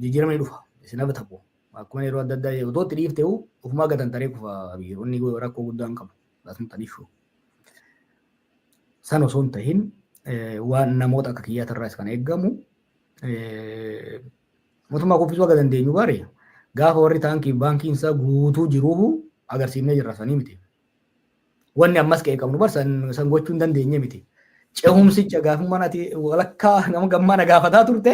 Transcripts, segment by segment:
jijjiiramni dhufa isin ta'u akkuma yeroo adda addaa yoo ta'u dhiif ta'u ofumaa gadan taree kufa biyyoonni rakkoo guddaa hin qabu laasuma taniifuu san osoo hin tahin waan namoota akka kiyyaatarraas kan eeggamu mootummaa kuffisuu akka dandeenyu baare gaafa warri taankii baankiin isaa guutuu jiruuhu agarsiifnee jirra sanii miti. Wanni ammas ka'ee qabnu bar san gochuu hin dandeenye miti. Ce'umsicha gaafummaan ati walakkaa nama gammaana gaafataa turte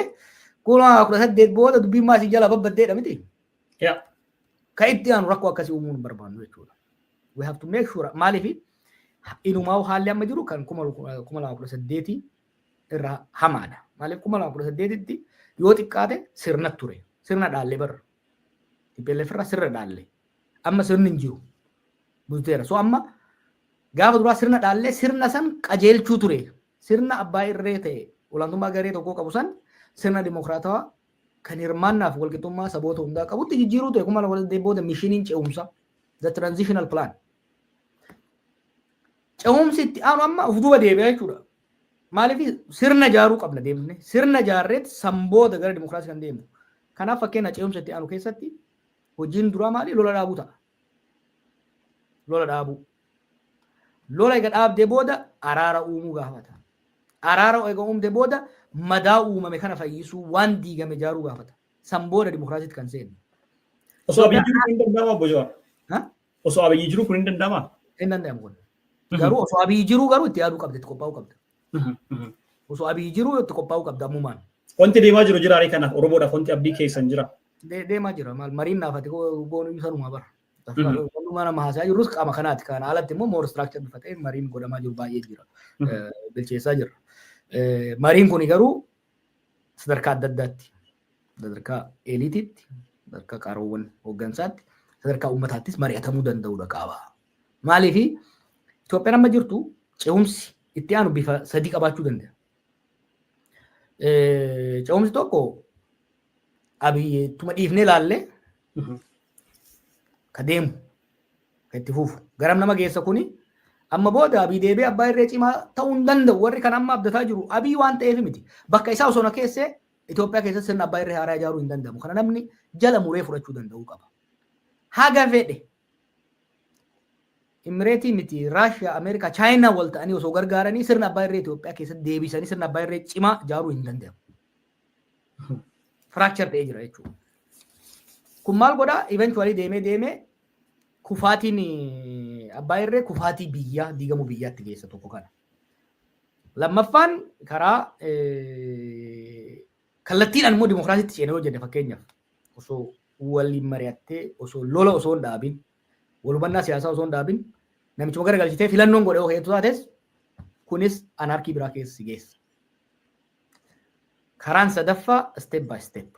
kuma 18 booda dubbiin maasii jala babbaddeedha miti. Ka itti aanu rakkoo akkasii uumuun barbaannu jechuudha. We have to make sure maaliif inumaa haalli amma jiru kan 2018 irraa hamaadha. Maaliif 2018tti yoo xiqqaate sirna ture. Sirna dhaallee barra. TPLF irraa sirna dhaallee. Amma sirni hin jiru. Bulteera. So amma gaafa duraa sirna dhaallee sirna san qajeelchuu ture. Sirna abbaa irree ta'e olaantummaa garee tokkoo qabu san sirna dimokiraatawaa kan hirmaannaaf walqixxummaa saboota hundaa qabutti jijjiiruu ta'e 2018 booda mishiniin ce'umsa the transitional plan. Ce'umsi itti aanu amma of duuba deebi'aa jechuudha. Maaliif sirna jaaruu qabna deemne sirna jaarreet sambooda gara dimokiraasii kan deemu. Kanaaf fakkeenya ce'umsa itti aanu keessatti hojiin duraa maali lola dhaabuu ta'a. Lola dhaabuu. Lola eega dhaabdee booda araara uumuu gaafata. Araara eega uumdee booda madaa uumame kana fayyisuu waan diigame jaaruu gaafata. Sambooda dimokiraasiitti kan seenu. Osoo abiyyi jiru kun hin danda'amaa boojaa? Osoo abiyyi jiru kun hin danda'amaa? Hin danda'amu kun. Garuu osoo abiyyi jiru garuu itti yaaduu qabda itti qophaa'uu qabda. Osoo abiyyi jiru itti qophaa'uu qabda ammumaan. Wanti deemaa jiru jira kanaaf Oromoodhaaf wanti abdii keessan jira. Deemaa jira maal mariin naafate goonuu isaanuma bara. Walumaa nama haasaa jirus qaama kanaati kan alatti immoo more structure bifa ta'een mariin godhamaa jiru baay'ee jira. Bilcheessaa jira. Mariin kun garuu sadarkaa adda addaatti sadarkaa eliitiitti sadarkaa qaroowwan hooggansaatti sadarkaa uummataattis mari'atamuu danda'udha qaba. Maaliif Itoophiyaan amma jirtu ce'umsi itti aanu bifa sadii qabaachuu danda'a. Ce'umsi tokko abiyyuma dhiifnee laallee ka deemu ka itti fufu garam nama geessa kuni amma booda abii deebee abbaa irree cimaa ta'uu hin danda'u warri kan amma abdataa jiru abii waan ta'eef miti bakka isaa osoo na keessee Itoophiyaa keessatti sirna abbaa irree haaraa ijaaruu hin danda'amu kana namni jala muree fudhachuu danda'uu qaba. Haga fedhe Imireetii miti Raashiyaa Ameerikaa Chaayinaa wal ta'anii osoo gargaaranii sirna abbaa irree Itoophiyaa keessatti deebisanii sirna abbaa irree cimaa ijaaruu hin danda'amu. Fracture ta'ee jira jechuudha. Kun maal godhaa eventually deemee kufaatiin abbaa irree kufaatii biyyaa diigamuu biyyaatti geessa tokko kana. Lammaffaan karaa kallattiidhaan immoo dimokiraasiitti ceenee hojjete fakkeenyaaf osoo waliin mari'attee osoo lola osoo hin dhaabin walhubannaa siyaasaa osoo hin dhaabin namichuma garagalchitee filannoon godhee hedduu taates kunis anarkii biraa keessa geessa. Karaan sadaffaa step by step.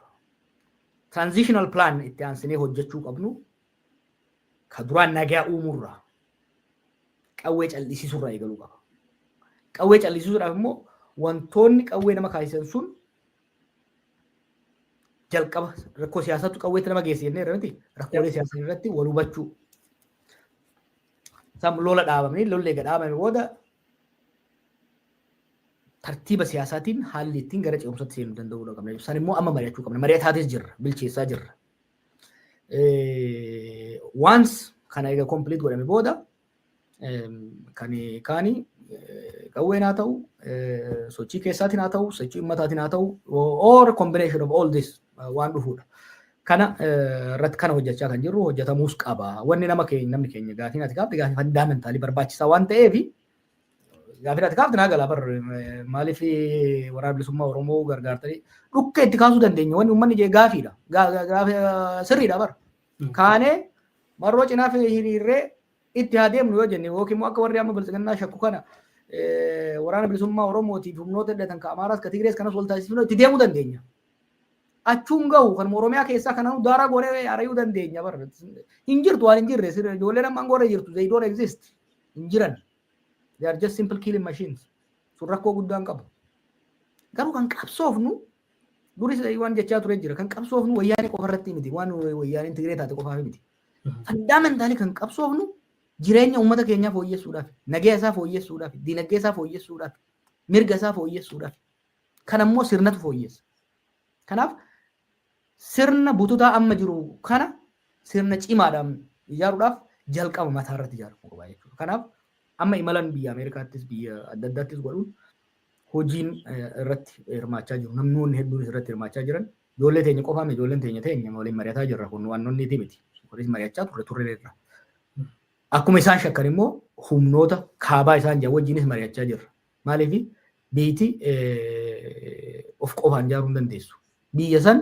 Transitional plan itti aansinee hojjechuu qabnu ka duraan nagaa uumuurraa qawwee cal'isiisuurraa eegaluu qaba. Qawwee cal'isiisuudhaaf immoo wantoonni qawwee nama kaasisan sun jalqaba rakkoo siyaasaatu qawweetti nama geesse jennee irratti rakkoolee siyaasaa irratti wal hubachuu. Sam lola dhaabamanii lolli eega dhaabame booda tartiiba siyaasaatiin haalli ittiin gara ce'umsaatti seenuu danda'uu qabna. San immoo amma mari'achuu qabna. Mari'ataatis jirra, bilcheessaa jirra. Once kana eega complete godhame booda kan kaani qawween haa ta'u, sochii keessaatiin haa ta'u, sochii ummataatiin haa ta'u, or combination of all this waan dhufuudha. Kana irratti kana hojjechaa kan jirru hojjetamuus qaba. Wanni namni keenya gaafiin ati gaafte gaafii fundamentaalii barbaachisaa waan ta'eef gaafii ati gaafte naa galaa bar maaliif waraana bilisummaa Oromoo gargaartanii dhukkee itti kaasuu dandeenya. Wanni uummanni jee gaafiidha. Gaafii sirriidha bar. Kaanee marroo cinaa fi hiriirree itti haa deemnu yoo jenne yookiin immoo akka warri amma bilisignaa shakku kana waraana bilisummaa Oromootiif humnoota hidhatan ka Amaaraas ka Tigrees kanas wal taasisuu itti deemuu dandeenya. Achuun gahu kan Oromiyaa keessaa kana daara goree arayuu dandeenya bar. Hin jirtu waan hin jirre ijoolleen amma angoree jirtu they don't exist. Hin jiran. They are just simple killing machines. Sun rakkoo guddaan qabu. Garuu kan qabsoofnu duris waan jechaa ture jira kan qabsoofnu wayyaanii qofa irratti miti waan wayyaaniin Tigree taate qofaaf miti. Fundamentaalii kan qabsoofnu jireenya uummata keenyaa fooyyessuudhaaf, nageenya isaa fooyyessuudhaaf, dinagdee isaa fooyyessuudhaaf, mirga isaa fooyyessuudhaaf. Kan ammoo sirnatu fooyyessa. Kanaaf sirna bututaa amma jiru kana sirna cimaadhaan ijaaruudhaaf jalqaba mataa irratti ijaaramuu qaba jechuudha. Kanaaf amma imalan biyya Ameerikaattis biyya adda addaattis godhuun hojiin irratti hirmaachaa jiru. Namoonni hedduun irratti hirmaachaa jiran ijoollee teenya qofaa miti ijoolleen teenya waliin mari'ataa jirra kun waanonni miti. Kunis mari'achaa turre irra. Akkuma isaan shakkan immoo humnoota kaabaa isaan jiran wajjinis mari'achaa jirra. Maaliif biyyattii of qofaan ijaaruu hin dandeessu. Biyya san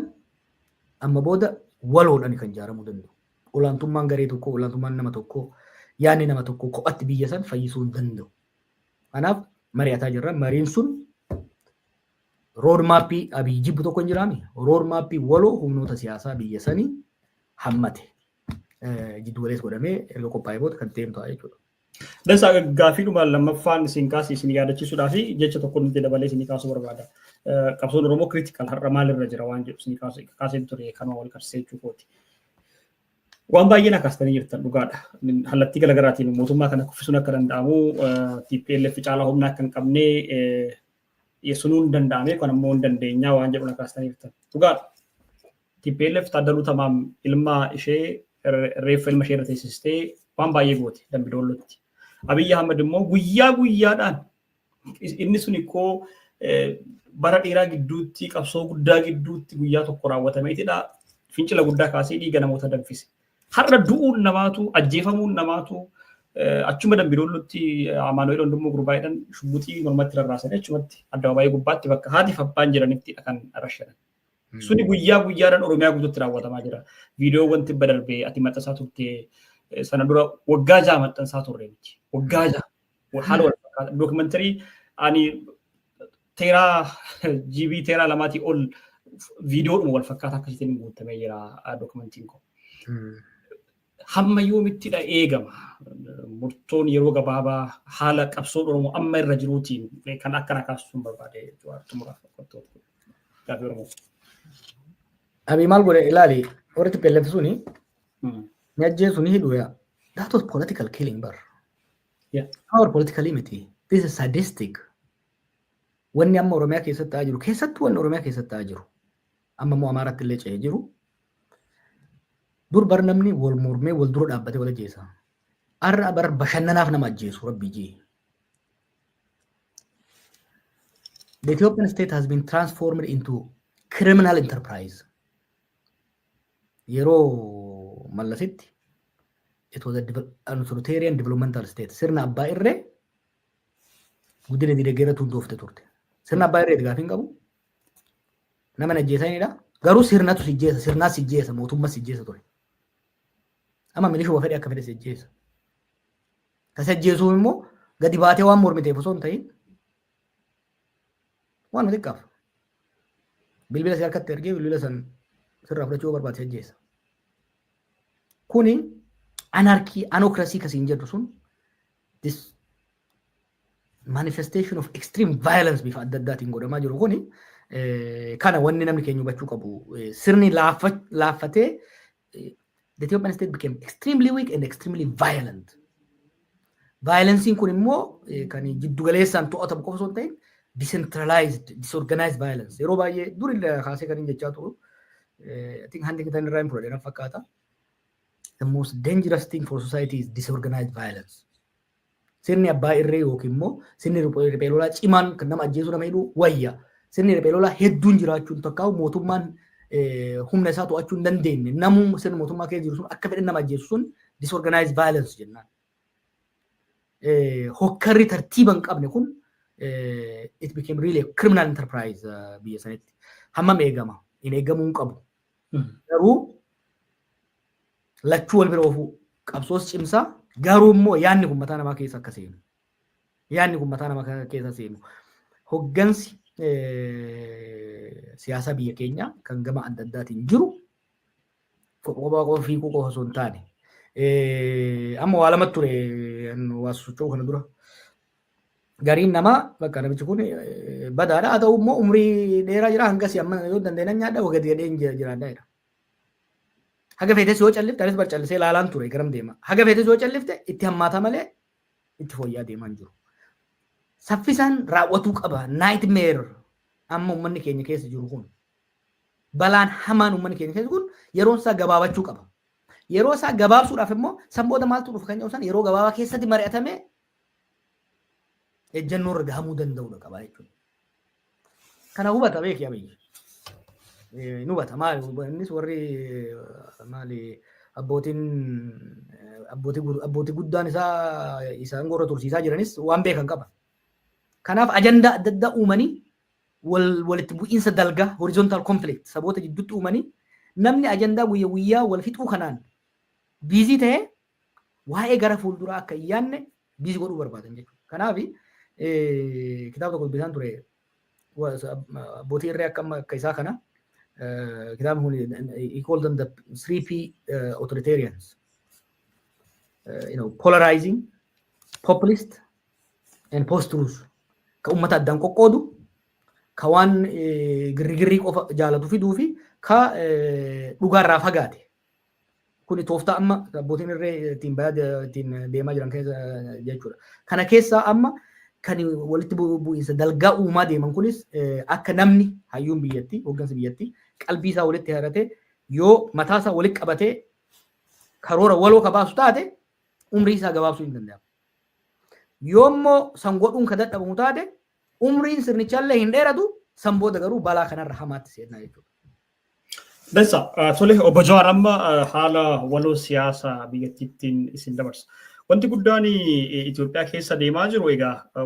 amma booda waloodhaan kan ijaaramuu danda'u. Olaantummaan garee tokkoo, olaantummaan nama tokkoo, yaadni nama tokkoo kophaatti biyya san fayyisuu hin danda'u. Kanaaf mari'ataa jirra. Mariin sun rood maappii Abiy jibbu tokko hin jiraami. Rood maappii waloo humnoota siyaasaa biyya sanii hammate. Jiddu galeessa godhamee erga qophaa'ee booda kan ta'e ta'a jechuudha. Dansaa gaaffiidhuma lammaffaan isin kaasee isin yaadachiisuudhaa fi jecha tokko nuti dabalee isin kaasuu barbaada. Qabsoon Oromoo kriitikal har'a maalirra jira waan jedhu isin kaasee ture kanuma wal qabsiisee jechuukooti. Waan baay'een akkasitanii jirtan dhugaadha. Kallattii garaagaraatiin mootummaa kana kuffisuun akka danda'amu TPLF caalaa humna akka hin qabne dhiyeessuun hin danda'ame kan ammoo hin dandeenyaa waan jedhuun akkasitanii jirtan dhugaadha. TPLF Taaddaluu Tamaam ilma ishee reeffa ilma ishee irra teessistee waan baay'ee goote Dambidoollotti. Abiy Ahmed immoo guyyaa guyyaadhaan inni sun ikkoo bara dheeraa gidduutti qabsoo guddaa gidduutti guyyaa tokko raawwatameetidha. Fincila guddaa kaasee dhiiga namoota danfise. Har'a du'uun namaatu ajjeefamuun namaatu achuma Dambidoollotti Amaanu'eel Wandimmoo gurbaa'edhaan shubbuxii mormatti rarraasan achumatti addabaabayii gubbaatti bakka haatiif abbaan jiranitti kan rashanan. Suni guyyaa guyyaadhaan Oromiyaa guutuutti raawwatamaa jira. Viidiyoo wanti badarbee ati maxxansaa turte sana dura waggaa ja'a maxxansaa turre miti. Waggaa ja'a. Haala wal fakkaata. Dookumentarii ani teeraa GB teeraa lamaatii ol viidiyoodhuma wal fakkaata akkasitiin guutamee jira dookumentiin kun. Hamma yoomittidha eegama. Murtoon yeroo gabaabaa haala qabsoo Oromoo amma irra jiruutiin kan akkana kaasuun barbaade xumuraaf gaaffii Oromoo. Abiy maal godhe ilaali warri TPLF suni nyajjeen suni hidhuya. That was political killing bar. Yeah. Our political limit. This is sadistic. Wanni amma Oromiyaa keessatti ta'aa jiru keessattuu wanni Oromiyaa keessatti ta'aa jiru amma immoo Amaaratti illee ce'ee jiru. Dur bar namni wal mormee wal dura dhaabbatee wal ajjeesa. Har'a bar bashannanaaf nama ajjeesu rabbi jee. The Ethiopian state has been transformed into criminal enterprise. Yeroo Mallasitti it was an authoritarian developmental state. Sirna abbaa irree guddina dinagdeerratti hundoofte turte. Sirna abbaa irree gaafiin qabu nama ajjeesanidha. Garuu sirnatu sijjeesa, sirnaa sijjeesa, mootummaa sijjeesa ture. Amma milishuma fedhe akka fedhe sijjeesa. Kasi ajjeesuun immoo gadi baatee waan mormiteef osoo hin ta'in waan nuti qabu. Bilbila si harkatti ergee bilbila san sirraa fudhachuu barbaade ajjeesa. Kuni anarkii, anokrasii kasiin jedhu sun this manifestation of extreme violence bifa adda addaatiin godhamaa jiru kuni kana wanni namni keenya hubachuu qabu. Sirni laaffatee the Ethiopian state became extremely weak and extremely violent. Violensiin kun immoo kan jiddu galeessaan to'atamu qofa osoo hin ta'in decentralized, disorganized violence. Yeroo baay'ee dur illee kaasee kan hin jechaa turu. I think Huntington irraa hin fudhadhe fakkaata. The most dangerous thing for society is disorganized violence. Sirni abbaa irree yookiin immoo sirni riphee lolaa cimaan kan nama ajjeesuu nama hidhuu wayya. Sirni riphee lolaa hedduun jiraachuun tokko mootummaan humna isaa to'achuu hin dandeenye. Namuu sirni mootummaa keessa jiru sun akka fedhan nama ajjeesu sun disorganized violence jennaan. Hokkarri tartiiba hin qabne kun it became really a criminal enterprise biyya sanitti. Hammam eegama? Hin eegamuu hin qabu. Garuu lachuu wal bira oofuu qabsoos cimsaa garuu immoo yaadni kun mataa namaa keessa akka seenu. Yaadni kun mataa namaa keessa seenu. Hoggansi siyaasa biyya keenya kan gama adda addaatiin jiru kophaa qofa fiiguu qofa osoo hin taane. Amma waa lamatti ture waa socho'uu kana dura. Gariin namaa bakka namichi kun badaadha haa ta'u immoo umrii dheeraa jira hangas amma yoo dandeenye nyaadha wagati gadheen jiraadha jedha. Haga feetes yoo callifte anis barcallisee laalaan ture garam deema. Haga feetes yoo callifte itti hammaata malee itti fooyya'aa deemaan jiru. Saffisaan raawwatuu qaba nightmare amma uummanni keenya keessa jiru kun. balaan hamaan uummanni keenya keessa kun yeroon isaa gabaabachuu qaba. Yeroo isaa gabaabsuudhaaf immoo sanbooda maaltu dhufu kan jedhu san yeroo gabaabaa keessatti mari'atamee ejjennoo irra gahamuu danda'udha qaba jechuudha. Kana hubata beeki abiyyi. Nu hubata maali innis warri maali abbootii guddaan isaa isaan gorra tursiisaa jiranis waan beekan qaba. Kanaaf ajandaa adda addaa uumanii walitti bu'iinsa dalga horizontal conflict saboota jidduutti uumanii namni ajandaa guyyaa wal fixuu kanaan biizii ta'ee waa'ee gara fuulduraa akka hin yaanne biizii godhuu barbaadan jechuudha. Kanaaf kitaaba tokko dubbisaan ture abbootii irree akka isaa kana kitaabni kun he called them the 3P authoritarians. Polarizing, populist, and post-truth. Ka ummata addaan qoqqoodu, ka waan girrigirrii qofa jaalatu fiduu fi ka dhugaarraa fagaate. Kuni tooftaa amma abbootiin irree ittiin deemaa jiran keessa jechuudha. Kana keessaa amma kan walitti bu'iinsa dalgaa uumaa deeman kunis akka namni hayyuun biyyattii, hooggansa biyyattii qalbii isaa walitti haratee yoo mataa isaa walitti qabatee karoora waloo ka baasu taate umrii isaa gabaabsuu hin danda'amu. Yoommoo san godhuun ka dadhabamu taate umriin sirnichaallee hin dheeratu san booda garuu balaa kanarra hamaatti seenaa jechuudha. Dansa tole obbo Jawaar amma haala waloo siyaasaa biyyattiittiin isin dabarsa. Wanti guddaan Itoophiyaa keessa deemaa jiru egaa